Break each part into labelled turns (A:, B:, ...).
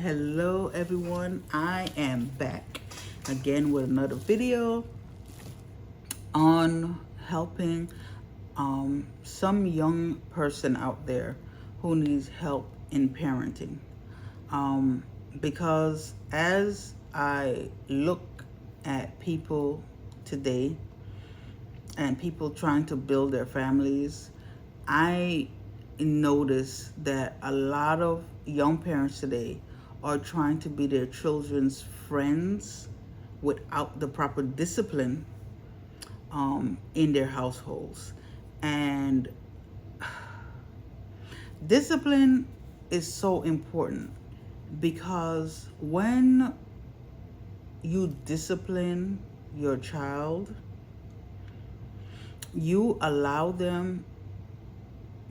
A: Hello everyone, I am back again with another video on helping some young person out there who needs help in parenting. Because as I look at people today and people trying to build their families, I notice that a lot of young parents today are trying to be their children's friends without the proper discipline in their households. And discipline is so important because when you discipline your child, you allow them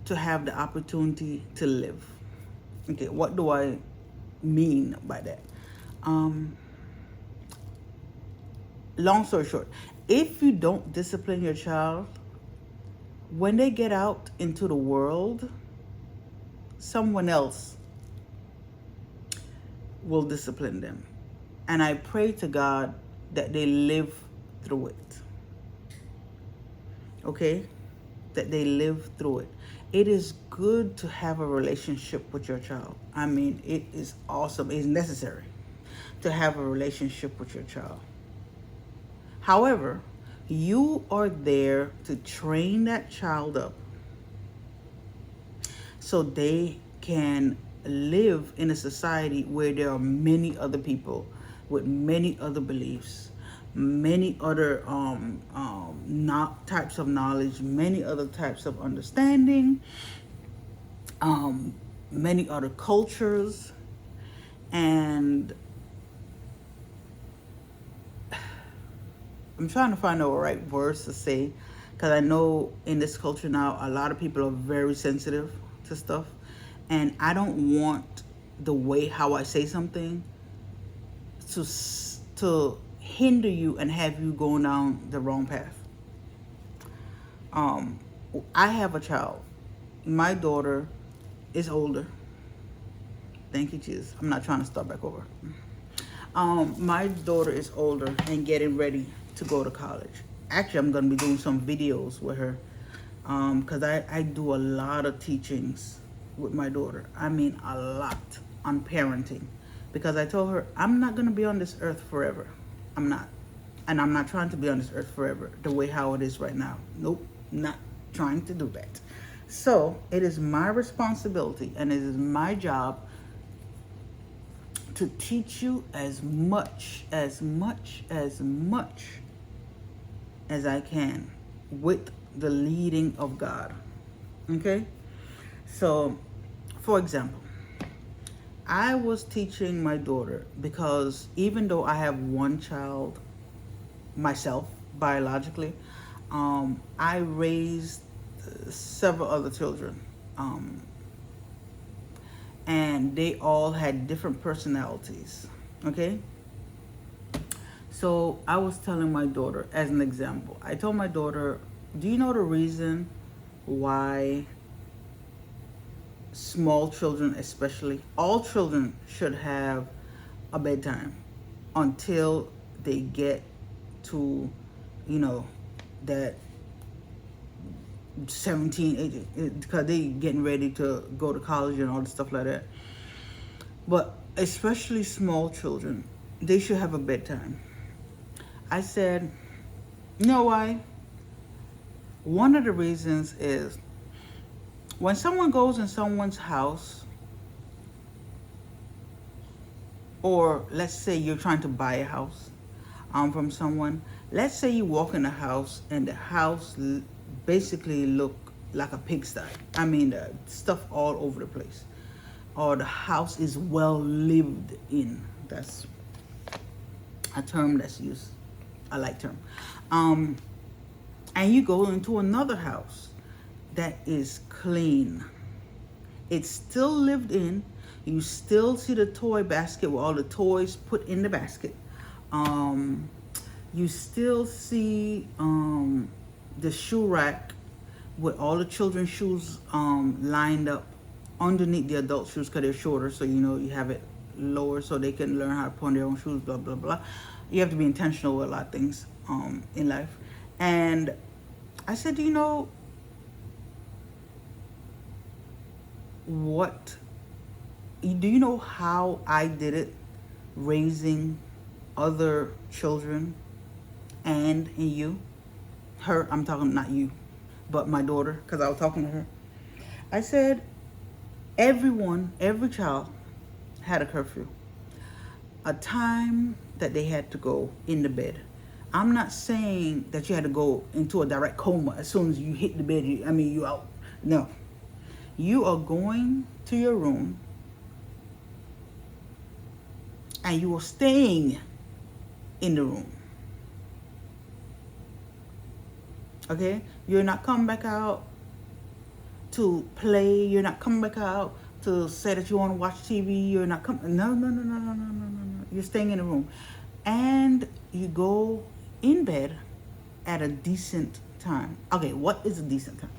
A: to have the opportunity to live. Okay, what do I mean by that? Long story short, if you don't discipline your child, when they get out into the world, someone else will discipline them. And I pray to God that they live through it. Okay? That they live through it. It is good to have a relationship with your child. I mean, it is awesome. It's necessary to have a relationship with your child. However, you are there to train that child up so they can live in a society where there are many other people with many other beliefs, many other not types of knowledge, many other types of understanding, many other cultures. And I'm trying to find the right words to say, because I know in this culture now a lot of people are very sensitive to stuff, and I don't want the way how I say something to hinder you and have you going down the wrong path. I have a child. My daughter is older. Thank you, Jesus. I'm not trying to start back over. My daughter is older and getting ready to go to college. Actually, I'm going to be doing some videos with her because I do a lot of teachings with my daughter. I mean, a lot on parenting, because I told her I'm not going to be on this earth forever. I'm not. And I'm not trying to be on this earth forever the way how it is right now. Nope, not trying to do that. So it is my responsibility and it is my job to teach you as much as I can with the leading of God. Okay? So, for example, I was teaching my daughter because even though I have one child myself biologically, I raised several other children. And they all had different personalities. Okay? So I was telling my daughter, as an example, I told my daughter, do you know the reason why small children, especially, all children should have a bedtime until they get to, that 17, 18, because they getting ready to go to college and all the stuff like that. But especially small children, they should have a bedtime. I said, you know why? One of the reasons is when someone goes in someone's house, or let's say you're trying to buy a house from someone. Let's say you walk in the house and the house basically look like a pigsty. I mean, stuff all over the place. Or the house is well lived in. That's a term that's used. I like term. And you go into another house that is clean. It's still lived in. You still see the toy basket with all the toys put in the basket. You still see the shoe rack with all the children's shoes lined up underneath the adult shoes because they're shorter, so you have it lower so they can learn how to put on their own shoes, blah, blah, blah. You have to be intentional with a lot of things in life. And I said, you know, do you know how I did it raising other children and you? Her, I'm talking not you, but my daughter, because I was talking to her. I said, every child had a curfew, a time that they had to go in the bed. I'm not saying that you had to go into a direct coma as soon as you hit the bed. You out. No. You are going to your room and you are staying in the room. Okay? You're not coming back out to play. You're not coming back out to say that you want to watch TV. You're not coming. No. You're staying in the room. And you go in bed at a decent time. Okay, what is a decent time?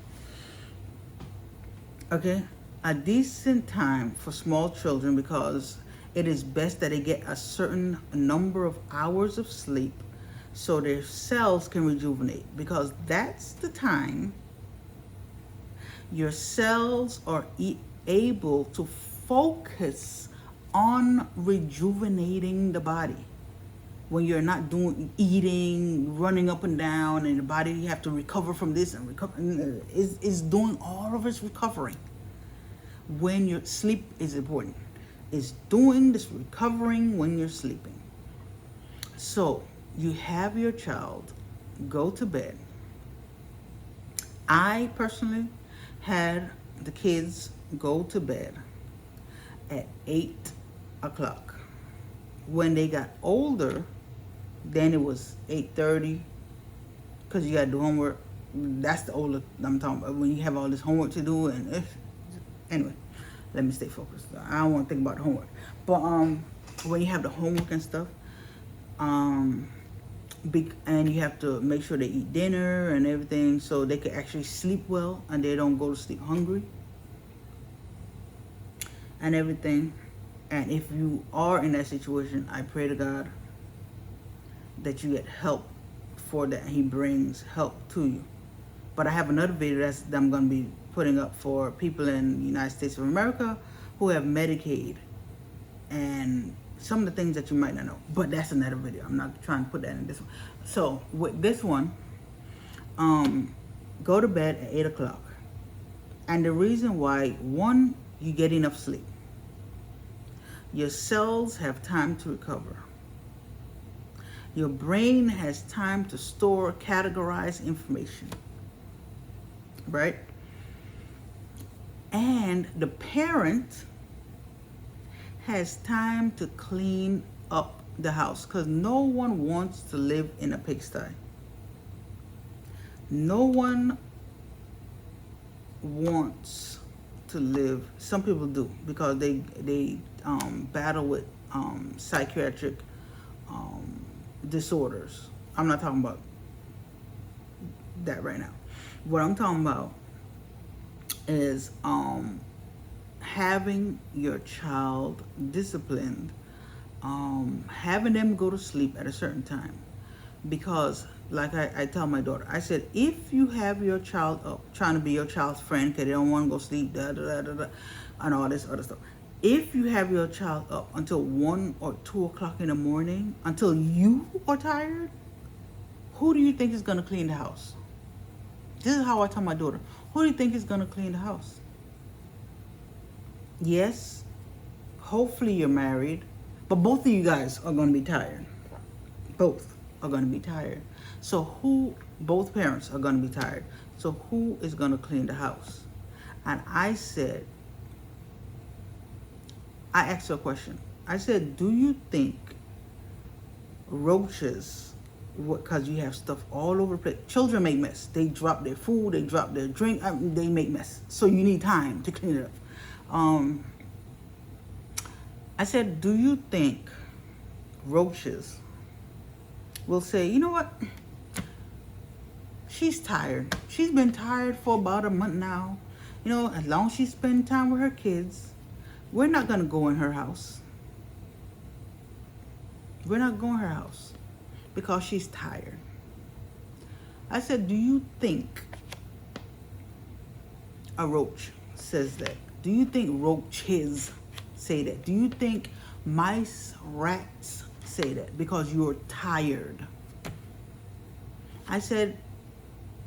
A: Okay, a decent time for small children, because it is best that they get a certain number of hours of sleep so their cells can rejuvenate, because that's the time your cells are able to focus on rejuvenating the body. When you're not eating, running up and down, and the body, you have to recover from this and recover, is doing all of its recovering. When your sleep is important, is doing this recovering when you're sleeping. So you have your child go to bed. I personally had the kids go to bed at 8 o'clock. When they got older, then it was 8:30, because you got to do homework. That's the older I'm talking about, when you have all this homework to do. And anyway, let me stay focused. I don't want to think about the homework. But when you have the homework and stuff, and you have to make sure they eat dinner and everything so they can actually sleep well and they don't go to sleep hungry and everything. And if you are in that situation, I pray to God that you get help for that. He brings help to you. But I have another video that I'm going to be putting up for people in the United States of America who have Medicaid and some of the things that you might not know. But that's another video. I'm not trying to put that in this one. So with this one, go to bed at 8 o'clock. And the reason why, one, you get enough sleep. Your cells have time to recover. Your brain has time to store, categorize information. Right? And the parent has time to clean up the house, because no one wants to live in a pigsty. No one wants to live. Some people do, because they battle with psychiatric disorders. I'm not talking about that right now. What I'm talking about is having your child disciplined, having them go to sleep at a certain time. Because like I tell my daughter, I said, if you have your child up trying to be your child's friend because they don't want to go sleep, and all this other stuff. If you have your child up until 1 or 2 o'clock in the morning, until you are tired, who do you think is going to clean the house? This is how I tell my daughter, who do you think is going to clean the house? Yes, hopefully you're married, but both of you guys are going to be tired. Both are going to be tired. So both parents are going to be tired. So who is going to clean the house? And I asked her a question. I said, do you think roaches, because you have stuff all over the place, children make mess. They drop their food, they drop their drink, they make mess. So you need time to clean it up. I said, do you think roaches will say, you know what? She's tired. She's been tired for about a month now. You know, as long as she spends time with her kids, we're not going to go in her house. We're not going to her house because she's tired. I said, do you think a roach says that? Do you think roaches say that? Do you think mice, rats say that because you're tired? I said,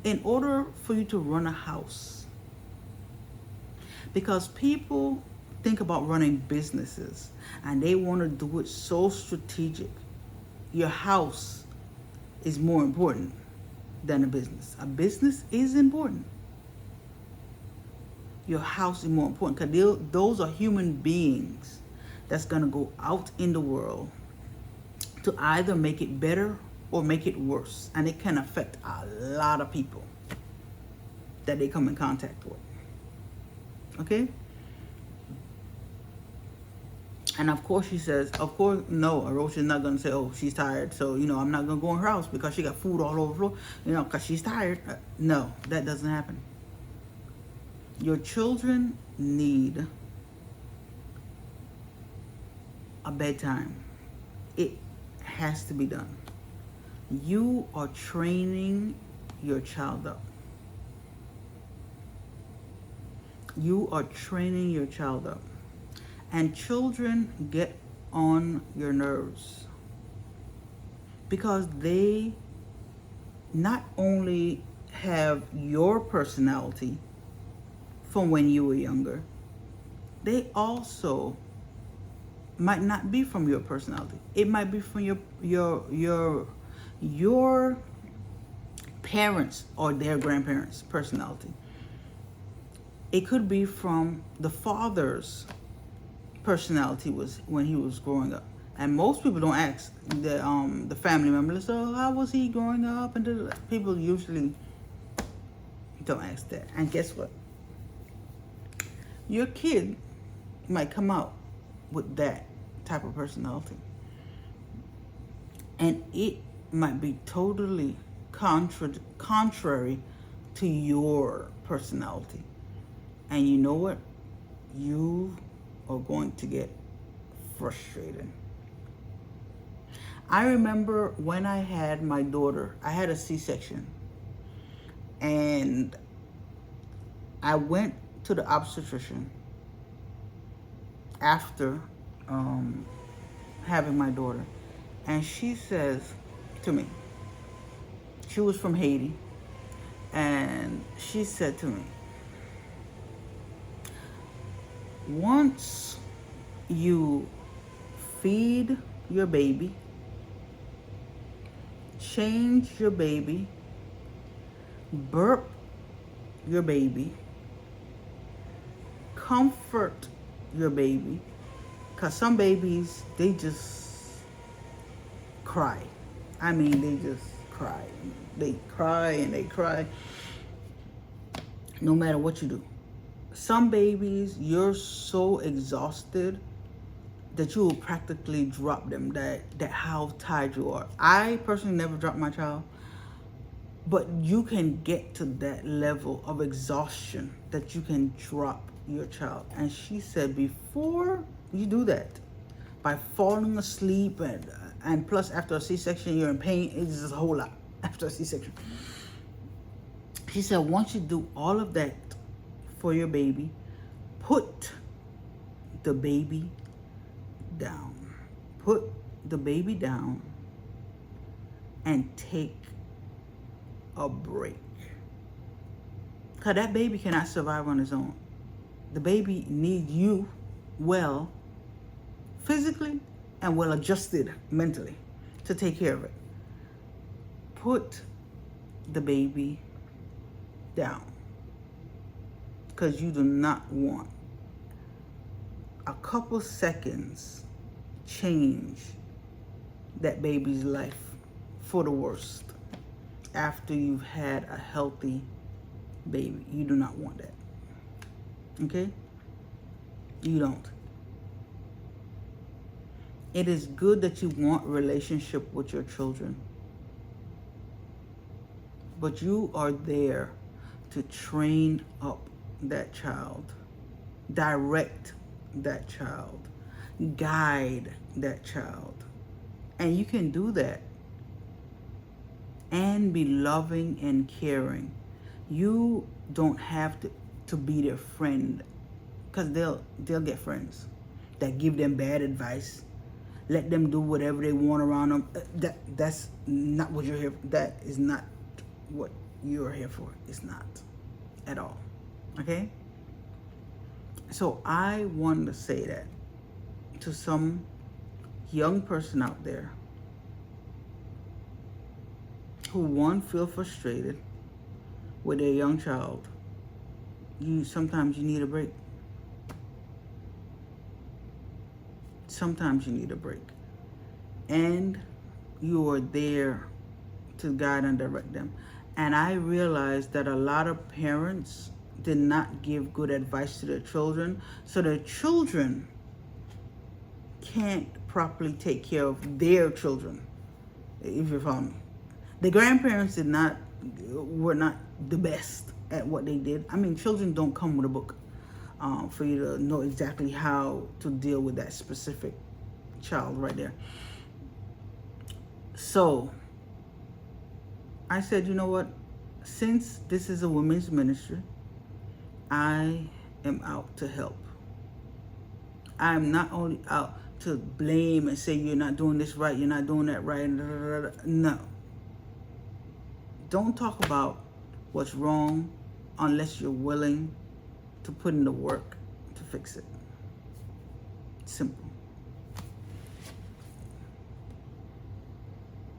A: in order for you to run a house, because people think about running businesses and they want to do it so strategic. Your house is more important than a business. A business is important. Your house is more important because those are human beings that's going to go out in the world to either make it better or make it worse. And it can affect a lot of people that they come in contact with. Okay? And of course she says, of course, no, a roach is not going to say, oh, she's tired, so, I'm not going to go in her house because she got food all over the floor, because she's tired. No, that doesn't happen. Your children need a bedtime. It has to be done. You are training your child up. You are training your child up. And children get on your nerves because they not only have your personality from when you were younger, they also might not be from your personality. It might be from your parents or their grandparents' personality. It could be from the father's personality was when he was growing up. And most people don't ask the family members, so how was he growing up? And people usually don't ask that. And guess what? Your kid might come out with that type of personality. And it might be totally contrary to your personality. And you know what? You are going to get frustrated. I remember when I had my daughter, I had a C-section. And I went to the obstetrician after having my daughter. And she says to me, she was from Haiti, and she said to me, once you feed your baby, change your baby, burp your baby, comfort your baby, because some babies, they just cry. I mean, they just cry. They cry and they cry no matter what you do. Some babies, you're so exhausted that you will practically drop them, that how tired you are. I personally never dropped my child, but you can get to that level of exhaustion that you can drop your child. And she said, before you do that, by falling asleep and plus after a C-section, you're in pain, it's just a whole lot after a C-section. She said, once you do all of that for your baby, put the baby down. Put the baby down and take a break. Because that baby cannot survive on his own. The baby needs you well physically and well adjusted mentally to take care of it. Put the baby down. Because you do not want a couple seconds change that baby's life for the worst after you've had a healthy baby. You do not want that. Okay? You don't. It is good that you want a relationship with your children, but you are there to train up that child, direct that child, guide that child, And you can do that and be loving and caring. You don't have to be their friend, because they'll get friends that give them bad advice, let them do whatever they want around them. That's not what you're here for. That is not what you're here for. It's not at all. Okay? So I want to say that to some young person out there who, one, feel frustrated with their young child. Sometimes you need a break. Sometimes you need a break. And you are there to guide and direct them. And I realized that a lot of parents did not give good advice to their children, so their children can't properly take care of their children, if you follow me. The grandparents were not the best at what they did. I mean, children don't come with a book for you to know exactly how to deal with that specific child right there. So I said, you know what? Since this is a women's ministry, I am out to help. I'm not only out to blame and say you're not doing this right, you're not doing that right. No. Don't talk about what's wrong unless you're willing to put in the work to fix it. Simple.